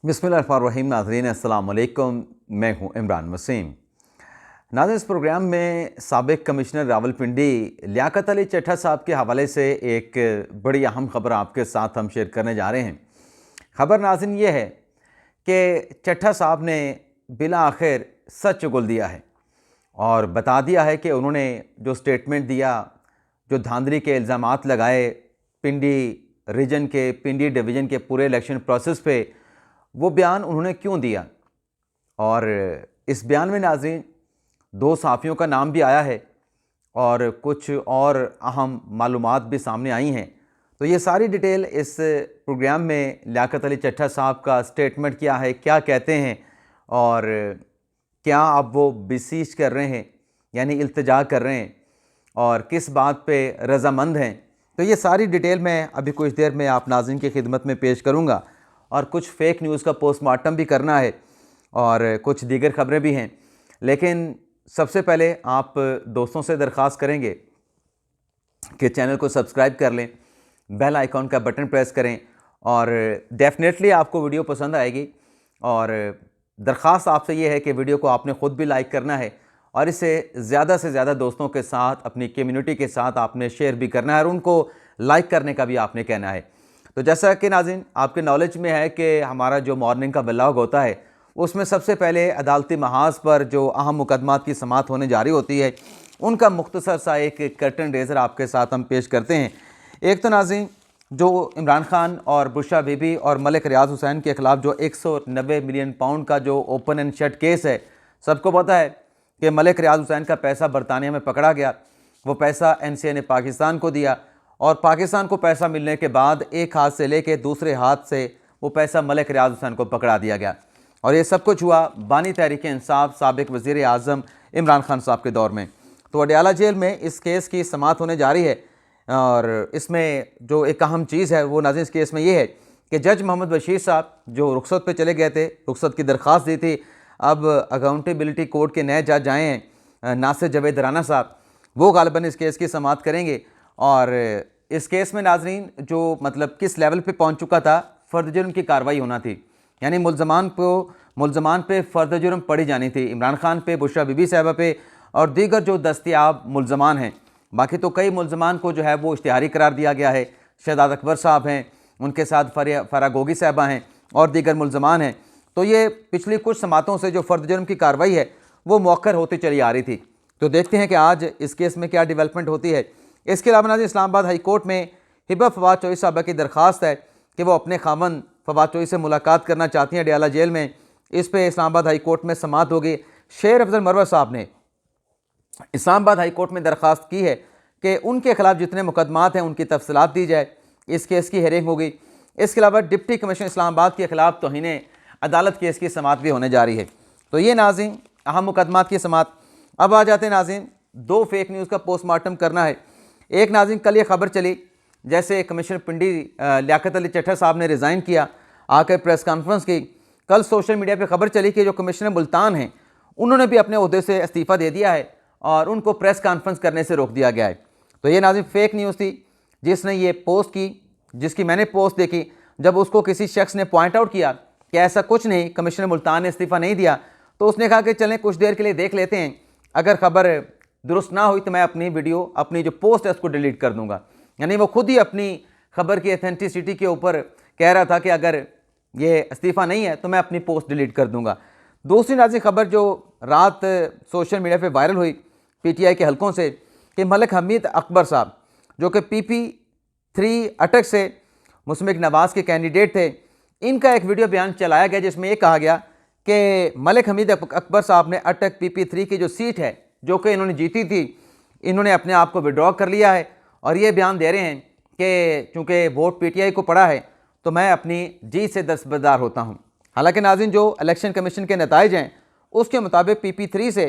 बिस्मिल्लाहिर्रहमानिर्रहीम। नाज़रीन अस्सलाम वालेकुम, मैं हूं इमरान वसीम। नाज़रीन, इस प्रोग्राम में साबिक़ कमिश्नर रावलपिंडी लियाकत अली चट्टा साहब के हवाले से एक बड़ी अहम ख़बर आपके साथ हम शेयर करने जा रहे हैं। ख़बर नाज़रीन ये है कि चट्टा साहब ने बिला आखिर सच उगल दिया है और बता दिया है कि उन्होंने जो स्टेटमेंट दिया, जो धांधली के इल्ज़ामात लगाए पिंडी रीजन के, पिंडी डिवीज़न के पूरे इलेक्शन प्रोसेस पे, वो बयान उन्होंने क्यों दिया। और इस बयान में नाज़रीन दो सहाफ़ियों का नाम भी आया है और कुछ और अहम मालूमात भी सामने आई हैं। तो ये सारी डिटेल इस प्रोग्राम में लियाकत अली चट्टा साहब का स्टेटमेंट क्या है, क्या कहते हैं और क्या अब वो बिसीज कर रहे हैं यानी इल्तिजा कर रहे हैं और किस बात पे रज़ामंद हैं। तो ये सारी डिटेल मैं अभी कुछ देर में आप नाज़रीन की खिदमत में पेश करूँगा और कुछ फ़ेक न्यूज़ का पोस्टमार्टम भी करना है और कुछ दीगर ख़बरें भी हैं। लेकिन सबसे पहले आप दोस्तों से दरख्वास्त करेंगे कि चैनल को सब्सक्राइब कर लें, बेल आइकॉन का बटन प्रेस करें और डेफिनेटली आपको वीडियो पसंद आएगी। और दरख्वास्त आपसे ये है कि वीडियो को आपने ख़ुद भी लाइक करना है और इसे ज़्यादा से ज़्यादा दोस्तों के साथ, अपनी कम्युनिटी के साथ आपने शेयर भी करना है और उनको लाइक करने का भी आपने कहना है। तो जैसा कि नाज़रीन आपके नॉलेज में है कि हमारा जो मॉर्निंग का व्लॉग होता है उसमें सबसे पहले अदालती महाज पर जो अहम मुकदमात की समाअत होने जा रही होती है उनका मुख्तसर सा एक कर्टन रेज़र आपके साथ हम पेश करते हैं। एक तो नाज़रीन जो इमरान खान और बुशरा बीबी और मलिक रियाज हुसैन के ख़िलाफ़ जो 190 मिलियन पाउंड का जो ओपन एंड शट केस है, सबको पता है कि मलिक रियाज हुसैन का पैसा बरतानिया में पकड़ा गया। वो पैसा NCA ने पाकिस्तान को दिया और पाकिस्तान को पैसा मिलने के बाद एक हाथ से लेके दूसरे हाथ से वो पैसा मलिक रियाज हुसैन को पकड़ा दिया गया। और ये सब कुछ हुआ बानी तहरीक इंसाफ साबिक़ वज़ीर आज़म इमरान खान साहब के दौर में। तो अडयाला जेल में इस केस की समाअत होने जा रही है और इसमें जो एक अहम चीज़ है वो नाज़रीन इस केस में ये है कि जज मोहम्मद बशीर साहब जो रुखसत पे चले गए थे, रुखसत की दरख्वास्त दी थी, अब अकाउंटेबिलिटी कोर्ट के नए जज आए हैं नासिर जावेद राना साहब, वो गालिबन इस केस की समाअत करेंगे। और इस केस में नाज़रीन जो मतलब किस लेवल पे पहुंच चुका था, फ़र्द जुर्म की कार्रवाई होना थी, यानी मुल्ज़मान पे फ़र्द जुर्म पड़ी जानी थी, इमरान खान पे, बुशरा बीबी साहिबा पे और दीगर जो दस्तियाब मुल्ज़मान हैं। बाकी तो कई मुल्ज़मान को जो है वो इश्तिहारी करार दिया गया है। शहजाद अकबर साहब हैं, उनके साथ फरा गोगी साहिबा हैं और दीगर मुल्ज़मान हैं। तो ये पिछली कुछ समातों से जो फ़र्द जुर्म की कार्रवाई है वो मौखर होती चली आ रही थी। तो देखते हैं कि आज इस केस में क्या डेवलपमेंट होती है। इसके अलावा नाज़रीन इस्लामाबाद हाई कोर्ट में हिबा फवाद चौधरी साहबा की दरख्वास्त है कि वो अपने खामन फवाद चौधरी से मुलाकात करना चाहती हैं अडयाला जेल में। इस पर इस्लामाबाद हाई कोर्ट में समाअत होगी। शेर अफजल मरवर साहब ने इस्लामाबाद हाई कोर्ट में दरख्वास्त की है कि उनके खिलाफ जितने मुकदमात हैं उनकी तफसीलात दी जाए। इस केस की हेयरिंग होगी। इसके अलावा डिप्टी कमिश्नर इस्लामाबाद के खिलाफ तौहीन अदालत केस की समाअत भी होने जा रही है। तो ये नाज़रीन अहम मुकदमात की समाअत। अब आ जाते हैं नाज़रीन दो फेक न्यूज़ का पोस्टमार्टम करना है। एक नाज़रीन कल ये ख़बर चली जैसे कमिश्नर पिंडी लियाकत अली चट्टा साहब ने रिज़ाइन किया, आकर प्रेस कॉन्फ्रेंस की। कल सोशल मीडिया पे ख़बर चली कि जो कमिश्नर मुल्तान हैं उन्होंने भी अपने ओहदे से इस्तीफ़ा दे दिया है और उनको प्रेस कॉन्फ्रेंस करने से रोक दिया गया है। तो ये नाज़रीन फेक न्यूज़ थी जिसने ये पोस्ट की, जिसकी मैंने पोस्ट देखी। जब उसको किसी शख्स ने पॉइंट आउट किया कि ऐसा कुछ नहीं, कमिश्नर मुल्तान ने इस्तीफ़ा नहीं दिया, तो उसने कहा कि चलें कुछ देर के लिए देख लेते हैं, अगर ख़बर दुरुस्त ना हुई तो मैं अपनी वीडियो, अपनी जो पोस्ट है उसको डिलीट कर दूंगा। यानी वो खुद ही अपनी खबर की ऑथेंटिसिटी के ऊपर कह रहा था कि अगर ये इस्तीफ़ा नहीं है तो मैं अपनी पोस्ट डिलीट कर दूंगा। दूसरी नाज़रीन खबर जो रात सोशल मीडिया पे वायरल हुई PTI के हलकों से कि मलिक हमीद अकबर साहब जो कि PP3 अटक से मुस्लिम नवाज़ के कैंडिडेट थे, इनका एक वीडियो बयान चलाया गया जिसमें यह कहा गया कि मलिक हमीद अकबर साहब ने अटक PP3 की जो सीट है जो कि इन्होंने जीती थी, इन्होंने अपने आप को विड्रॉ कर लिया है और ये बयान दे रहे हैं कि चूँकि वोट PTI को पड़ा है तो मैं अपनी जीत से दस्तबरदार होता हूँ। हालांकि नाज़रीन जो इलेक्शन कमीशन के नताइज हैं उसके मुताबिक PP3 से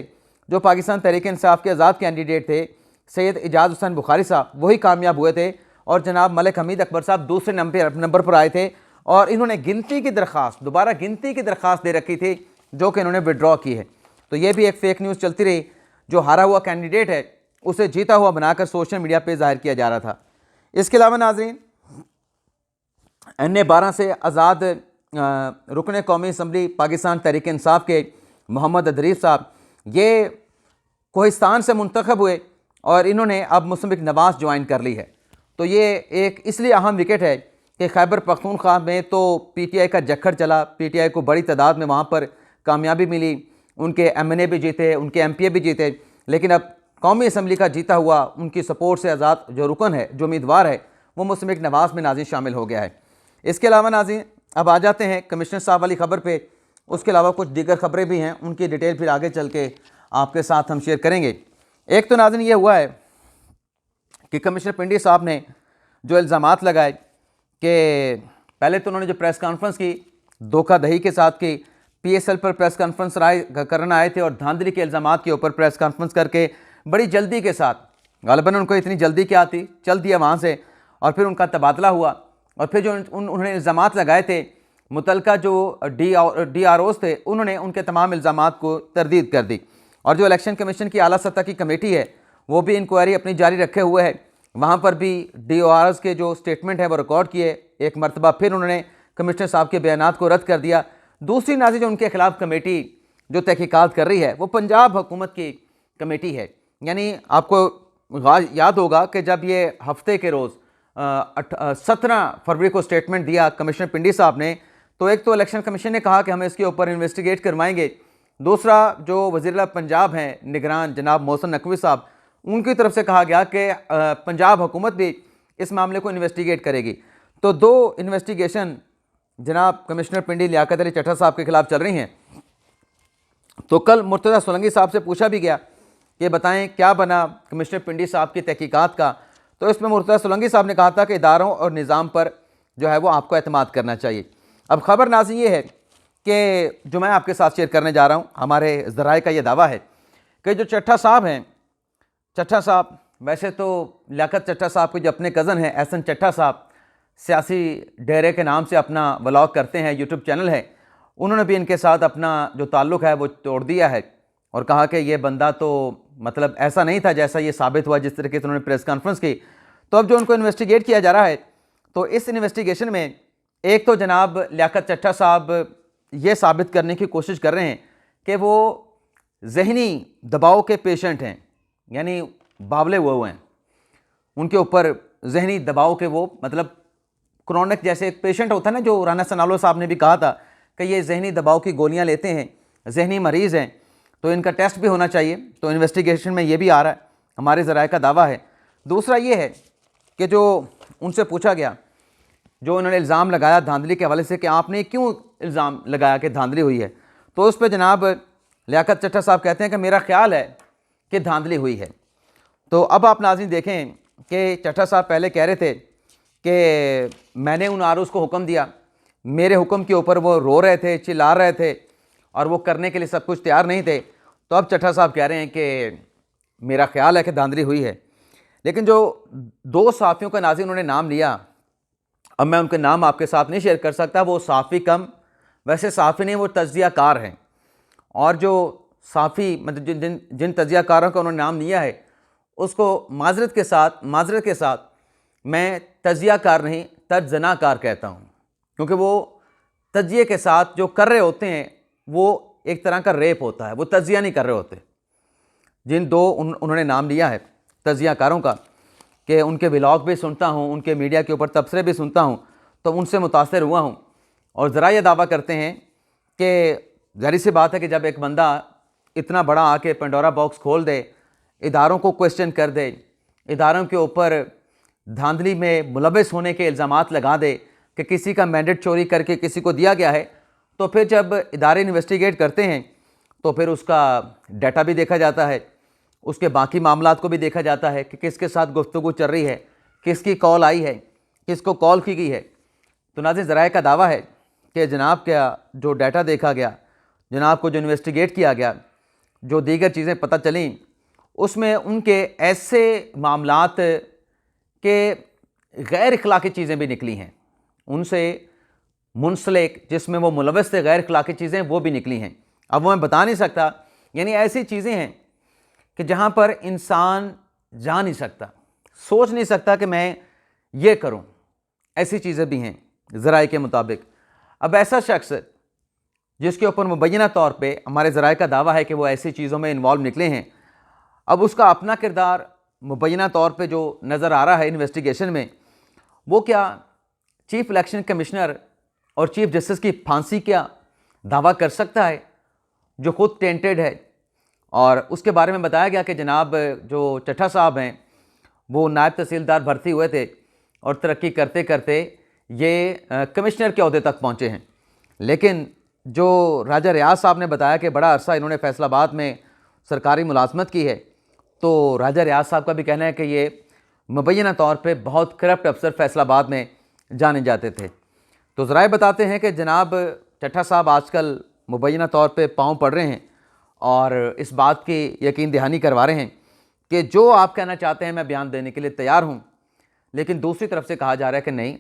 जो पाकिस्तान तहरीक इंसाफ के आज़ाद कैंडिडेट थे सैयद इजाज़ हुसैन बुखारी साहब वही कामयाब हुए थे और जनाब मलिक हमीद अकबर साहब दूसरे नंबर पर आए थे और इन्होंने गिनती की दरख्वास्त, दोबारा गिनती की दरख्वास्त दे रखी थी जो कि इन्होंने विड्रॉ की है। तो ये भी एक फ़ेक न्यूज़ चलती रही। जो हारा हुआ कैंडिडेट है उसे जीता हुआ बनाकर सोशल मीडिया पे जाहिर किया जा रहा था। इसके अलावा नाज़रीन NA 12 से आज़ाद रुकन कौमी असम्बली पाकिस्तान तहरीक इंसाफ के मोहम्मद अदरीफ साहब, ये कोहिस्तान से मुंतखब हुए और इन्होंने अब मुस्लिम लीग नवाज़ ज्वाइन कर ली है। तो ये एक इसलिए अहम विकेट है कि खैबर पख्तूनख्वा में तो PTI का जक्खड़ चला, PTI को बड़ी तादाद में वहाँ पर कामयाबी मिली, उनके MNA भी जीते, उनके MPA भी जीते, लेकिन अब कौमी असम्बली का जीता हुआ उनकी सपोर्ट से आज़ाद जो रुकन है, जो उम्मीदवार है, वो मुस्लिम लीग नवाज़ में नाज़रीन शामिल हो गया है। इसके अलावा नाज़रीन अब आ जाते हैं कमिश्नर साहब वाली ख़बर पे। उसके अलावा कुछ दीगर ख़बरें भी हैं, उनकी डिटेल फिर आगे चल के आपके साथ हम शेयर करेंगे। एक तो नाज़रीन ये हुआ है कि कमिश्नर पिंडी साहब ने जो इल्ज़ामात लगाए कि पहले तो उन्होंने जो प्रेस कॉन्फ्रेंस की धोखाधड़ी के साथ की, PSL पर प्रेस कॉन्फ्रेंस करने आए थे और धांधली के इल्ज़ामात के ऊपर प्रेस कॉन्फ्रेंस करके बड़ी जल्दी के साथ, गालिबन उनको इतनी जल्दी क्या थी, चल दिया वहाँ से, और फिर उनका तबादला हुआ। और फिर जो उन्होंने इल्ज़ामात लगाए थे, मुतलका जो DROs थे, उन्होंने उनके तमाम इल्ज़ामात को तरदीद कर दी। और जो इलेक्शन कमीशन की आला सतह की कमेटी है, वो भी इंक्वायरी अपनी जारी रखे हुए है। वहाँ पर भी DORs के जो स्टेटमेंट है वो रिकॉर्ड किए। एक मरतबा फिर उन्होंने कमिश्नर साहब के बयानात को रद्द कर दिया। दूसरी नाज़रीन जो उनके खिलाफ कमेटी जो तहकीकात कर रही है, वो पंजाब हुकूमत की कमेटी है। यानी आपको याद होगा कि जब ये हफ्ते के रोज़ 17 फरवरी को स्टेटमेंट दिया कमिश्नर पिंडी साहब ने, तो एक तो इलेक्शन कमीशन ने कहा कि हम इसके ऊपर इन्वेस्टिगेट करवाएंगे। दूसरा जो वज़ीर पंजाब हैं निगरान जनाब मोहसिन नकवी साहब, उनकी तरफ से कहा गया कि पंजाब हुकूमत भी इस मामले को इन्वेस्टिगेट करेगी। तो दो इन्वेस्टिगेशन जनाब कमिश्नर पिंडी लियाकत अली चट्टा साहब के खिलाफ चल रही हैं। तो कल मुर्तज़ा सोलंकी साहब से पूछा भी गया कि बताएं क्या बना कमिश्नर पिंडी साहब की तहकीकात का। तो इसमें मुर्तज़ा सोलंकी साहब ने कहा था कि इदारों और निज़ाम पर जो है वो आपको एतमाद करना चाहिए। अब ख़बर नाज़रीन ये है कि जो मैं आपके साथ शेयर करने जा रहा हूँ, हमारे ज़राए का ये दावा है कि जो चट्टा साहब हैं, चट्टा साहब वैसे तो लियाकत चट्टा साहब के जो अपने कज़न हैं एहसन चट्टा साहब, सियासी डेरे के नाम से अपना व्लॉग करते हैं, यूट्यूब चैनल है, उन्होंने भी इनके साथ अपना जो ताल्लुक़ है वो तोड़ दिया है और कहा कि ये बंदा तो मतलब ऐसा नहीं था जैसा ये साबित हुआ जिस तरीके से उन्होंने प्रेस कॉन्फ्रेंस की। तो अब जो उनको इन्वेस्टिगेट किया जा रहा है, तो इस इन्वेस्टिगेशन में एक तो जनाब लियाकत चट्टा साहब ये साबित करने की कोशिश कर रहे हैं कि वो जहनी दबाव के पेशेंट हैं, यानी बावले हुए हैं, उनके ऊपर जहनी दबाव के वो मतलब क्रोनिक जैसे एक पेशेंट होता है ना, जो राना सनालो साहब ने भी कहा था कि ये जहनी दबाव की गोलियां लेते हैं, जहनी मरीज़ हैं, तो इनका टेस्ट भी होना चाहिए। तो इन्वेस्टिगेशन में ये भी आ रहा है, हमारे ज़राए का दावा है। दूसरा ये है कि जो उनसे पूछा गया, जो उन्होंने इल्ज़ाम लगाया धांधली के हवाले से कि आपने क्यों इल्ज़ाम लगाया कि धांधली हुई है, तो उस पर जनाब लियाकत चट्टा साहब कहते हैं कि मेरा ख्याल है कि धांधली हुई है। तो अब आप नाज़रीन देखें कि चट्टा साहब पहले कह रहे थे कि मैंने उन आरोज़ को हुक्म दिया, मेरे हुक्म के ऊपर वो रो रहे थे, चिल्ला रहे थे और वो करने के लिए सब कुछ तैयार नहीं थे। तो अब चट्टा साहब कह रहे हैं कि मेरा ख्याल है कि धांधली हुई है। लेकिन जो दो साफ़ियों का नाज़रीन उन्होंने नाम लिया, अब मैं उनके नाम आपके साथ नहीं शेयर कर सकता। वो साफ़ी कम, वैसे साफ़ी नहीं, वो तज्ज़ियाकार हैं। और जो साफ़ी मतलब जिन तज्ज़ियाकारों का उन्होंने नाम लिया है, उसको माजरत के साथ मैं तज्ज़ियाकार नहीं तर्जनाकार कहता हूँ, क्योंकि वो तज्ज़िये के साथ जो कर रहे होते हैं वो एक तरह का रेप होता है, वो तज्ज़िया नहीं कर रहे होते। जिन दो उन्होंने नाम लिया है तज्ज़ियाकारों का, कि उनके व्लॉग भी सुनता हूँ, उनके मीडिया के ऊपर तबसरे भी सुनता हूँ, तो उनसे मुतासर हुआ हूँ। और ज़रा ये दावा करते हैं कि ज़ाहिर सी बात है कि जब एक बंदा इतना बड़ा आके पेंडोरा बॉक्स खोल दे, इदारों को क्वेश्चन कर दे, इदारों के ऊपर धांधली में मुलविस होने के इल्ज़ामात लगा दे कि किसी का मैंडेट चोरी करके किसी को दिया गया है, तो फिर जब इदारे इन्वेस्टिगेट करते हैं तो फिर उसका डाटा भी देखा जाता है, उसके बाकी मामलात को भी देखा जाता है कि किसके साथ गुफ्तगू चल रही है, किसकी कॉल आई है, किसको कॉल की गई है। तो नाज़रीन ज़राए का दावा है कि जनाब का जो डाटा देखा गया, जनाब को जो इन्वेस्टिगेट किया गया, जो दीगर चीज़ें पता चलीं, उसमें उनके ऐसे मामलात के गैर अखलाकी चीज़ें भी निकली हैं, उनसे मुंसलिक जिसमें वो मुलविस थे गैर अखलाकी चीज़ें वो भी निकली हैं। अब वो मैं बता नहीं सकता, यानी ऐसी चीज़ें हैं कि जहाँ पर इंसान जा नहीं सकता, सोच नहीं सकता कि मैं ये करूँ, ऐसी चीज़ें भी हैं ज़राए के मुताबिक। अब ऐसा शख्स जिसके ऊपर मुबैना तौर पे हमारे ज़राए का दावा है कि वो ऐसी चीज़ों में इन्वॉल्व निकले हैं, अब उसका अपना किरदार मुबैना तौर पे जो नज़र आ रहा है इन्वेस्टिगेशन में, वो क्या चीफ इलेक्शन कमिश्नर और चीफ जस्टिस की फांसी क्या दावा कर सकता है, जो खुद टेंटेड है। और उसके बारे में बताया गया कि जनाब जो चट्टा साहब हैं वो नायब तहसीलदार भर्ती हुए थे और तरक्की करते करते ये कमिश्नर के अहदे तक पहुँचे हैं। लेकिन जो राजा रियाज साहब ने बताया कि बड़ा अरसा इन्होंने फैसलाबाद में सरकारी मुलाजमत की है, तो राजा रियाज साहब का भी कहना है कि ये मुबैना तौर पे बहुत करप्ट अफसर फैसलाबाद में जाने जाते थे। तो ज़राए बताते हैं कि जनाब चट्टा साहब आजकल मुबैना तौर पे पाँव पड़ रहे हैं और इस बात की यकीन दहानी करवा रहे हैं कि जो आप कहना चाहते हैं मैं बयान देने के लिए तैयार हूँ। लेकिन दूसरी तरफ से कहा जा रहा है कि नहीं,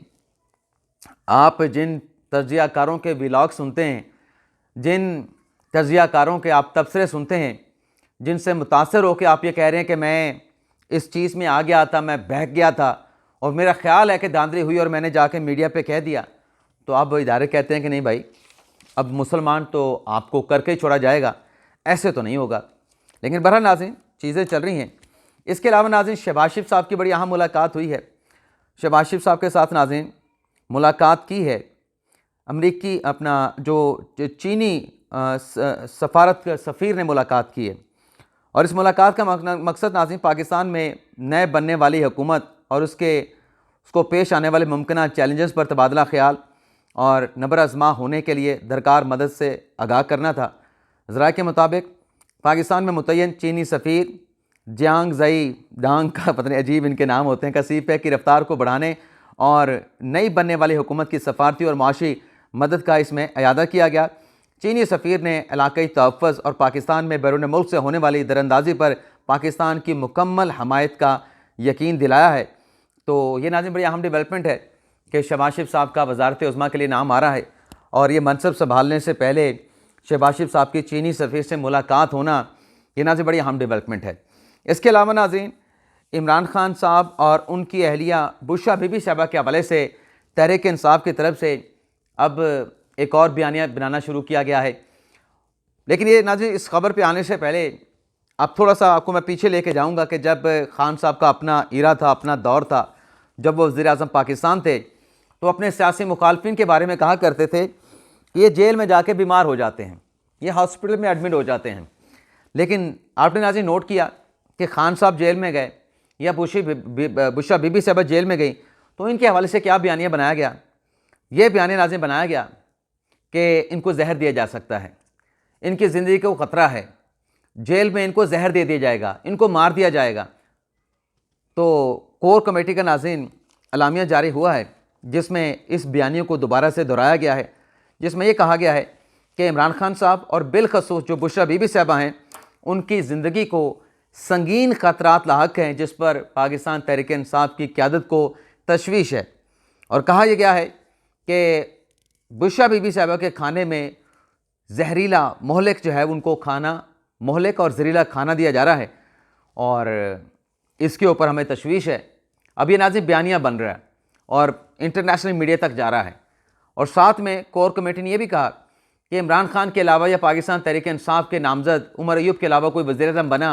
आप जिन तज्ज़ियाकारों के व्लॉग सुनते हैं, जिन तज्ज़ियाकारों के आप तबसरे सुनते हैं, जिनसे मुतासर होकर आप ये कह रहे हैं कि मैं इस चीज़ में आ गया था, मैं बहक गया था और मेरा ख्याल है कि धांधली हुई और मैंने जाके मीडिया पे कह दिया, तो अब इदारे कहते हैं कि नहीं भाई, अब मुसलमान तो आपको करके ही छोड़ा जाएगा, ऐसे तो नहीं होगा। लेकिन बहरहाल नाज़रीन, चीज़ें चल रही हैं। इसके अलावा नाज़रीन, शहबाज शरीफ साहब की बड़ी अहम मुलाकात हुई है। शहबाज शरीफ साहब के साथ नाज़रीन मुलाकात की है अमरीकी अपना जो चीनी सफारत का सफ़ीर ने मुलाकात की है। और इस मुलाकात का मकसद नाज़रीन पाकिस्तान में नए बनने वाली हुकूमत और उसको पेश आने वाले मुमकिन चैलेंजेस पर तबादला ख्याल और नबर आज़मा होने के लिए दरकार मदद से आगाह करना था। ज़राए के मुताबिक पाकिस्तान में मुतय्यन चीनी सफ़ीर जियांग ज़ई डांग का पता नहीं अजीब इनके नाम होते हैं, कसीफ है कि रफ्तार को बढ़ाने और नई बनने वाली हुकूमत की सफारती और माशी मदद का इसमें अयादा किया गया। चीनी सफ़ीर ने इलाक़ाई तहफ़्फ़ुज़ और पाकिस्तान में बैरून मुल्क से होने वाली दरअंदाज़ी पर पाकिस्तान की मुकम्मल हमायत का यकीन दिलाया है। तो ये नाज़रीन बड़ी अहम डेवलपमेंट है कि शहबाज शरीफ साहब का वज़ारत उज़्मा के लिए नाम आ रहा है और ये मनसब संभालने से पहले शहबाज शरीफ साहब की चीनी सफ़ीर से मुलाकात होना, ये नाज़रीन बड़ी अहम डेवलपमेंट है। इसके अलावा नाज़रीन, इमरान खान साहब और उनकी अहलिया बुशरा बीबी साहबा के हवाले से तहरीक इंसाफ की तरफ से अब एक और बयानिया बनाना शुरू किया गया है। लेकिन ये नाज़रीन, इस खबर पे आने से पहले अब थोड़ा सा आपको मैं पीछे लेके जाऊंगा कि जब खान साहब का अपना इरा था, अपना दौर था, जब वो वज़ीर आज़म पाकिस्तान थे, तो अपने सियासी मुखालफिन के बारे में कहा करते थे कि ये जेल में जाके बीमार हो जाते हैं, ये हॉस्पिटल में एडमिट हो जाते हैं। लेकिन आपने नाज़रीन नोट किया कि खान साहब जेल में गए या बुशरा बीबी साहबा जेल में गई, तो इनके हवाले से क्या बयानिया बनाया गया? ये बयानिया नाज़रीन बनाया गया कि इनको जहर दिया जा सकता है, इनकी ज़िंदगी को ख़तरा है, जेल में इनको जहर दे दिया जाएगा, इनको मार दिया जाएगा। तो कोर कमेटी का नाज़रीन अलामिया जारी हुआ है जिसमें इस बयानियों को दोबारा से दोहराया गया है, जिसमें यह कहा गया है कि इमरान खान साहब और बिलखसूस जो बुशरा बीबी साहबा हैं, उनकी ज़िंदगी को संगीन ख़तरात लाहक हैं, जिस पर पाकिस्तान तहरीक इंसाफ की क़यादत को तशवीश है। और कहा यह गया है कि बुशरा बीबी साहबा के खाने में जहरीला मोहलिक जो है उनको खाना, मोहलिक और जहरीला खाना दिया जा रहा है और इसके ऊपर हमें तशवीश है। अब ये नाज़रीन बयानिया बन रहा है और इंटरनेशनल मीडिया तक जा रहा है। और साथ में कोर कमेटी ने यह भी कहा कि इमरान खान के अलावा या पाकिस्तान तहरीक इंसाफ के नामज़द उमर अयूब के अलावा कोई वज़ीर-ए-आज़म बना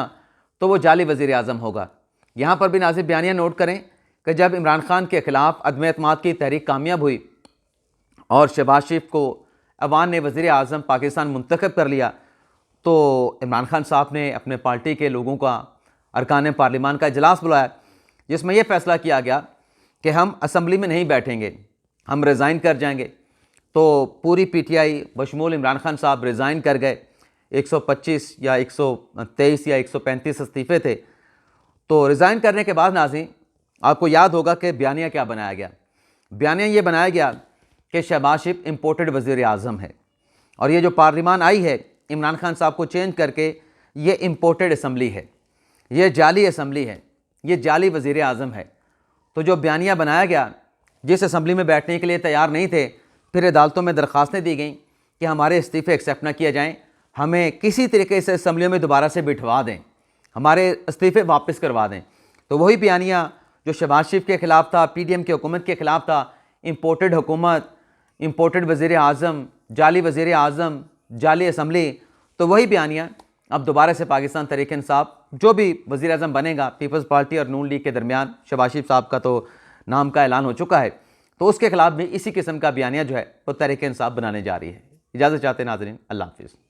तो वो जाली वज़ीर आज़म होगा। यहाँ पर भी नाज़रीन बयानिया नोट करें कि जब इमरान खान के ख़िलाफ़ अदम एतमाद की तहरीक कामयाब हुई और शहबाज शरीफ को अवान ने वज़ीर आज़म पाकिस्तान मुंतखब कर लिया, तो इमरान खान साहब ने अपने पार्टी के लोगों का अरकान पार्लिमान का इजलास बुलाया, जिसमें यह फ़ैसला किया गया कि हम असम्बली में नहीं बैठेंगे, हम रिज़ाइन कर जाएंगे। तो पूरी PTI बशमूल इमरान खान साहब रिज़ाइन कर गए। 125 या 123 या 135 इस्तीफ़े थे। तो रिज़ाइन करने के बाद नाज़रीन आपको याद होगा कि बयानिया क्या बनाया गया। बयानिया ये बनाया गया कि शहबाज शरीफ इम्पोर्टेड वज़ीर आज़म है और ये जो पार्लिमान आई है इमरान खान साहब को चेंज करके, ये इम्पोर्टेड असम्बली है, ये जाली असम्बली है, ये जाली वज़ीर आज़म है। तो जो बयानिया बनाया गया, जिस असम्बली में बैठने के लिए तैयार नहीं थे, फिर अदालतों में दरख्वास्तें दी गई कि हमारे इस्तीफ़े एक्सेप्ट ना किया जाएँ, हमें किसी तरीके से असम्बलियों में दोबारा से बिठवा दें, हमारे इस्तीफ़े वापस करवा दें। तो वही बयानिया जो शहबाज शरीफ के ख़िलाफ़ था, PDM की हुकूमत के ख़िलाफ़ था, इम्पोर्टेड हुकूमत, इम्पोर्टेड वज़ीर आज़म, जाली वज़ीर आज़म, जाली असम्बली, तो वही बयानिया अब दोबारा से पाकिस्तान तहरीक इंसाफ जो भी वज़ीर आज़म बनेगा, पीपल्स पार्टी और नून लीग के दरमियान शहबाज शरीफ साहब का तो नाम का ऐलान हो चुका है, तो उसके खिलाफ भी इसी किस्म का बयानिया जो है वो तहरीक इंसाफ बनाने जा रही है। इजाज़त चाहते हैं नाज़रीन, अल्लाह हाफ़िज़।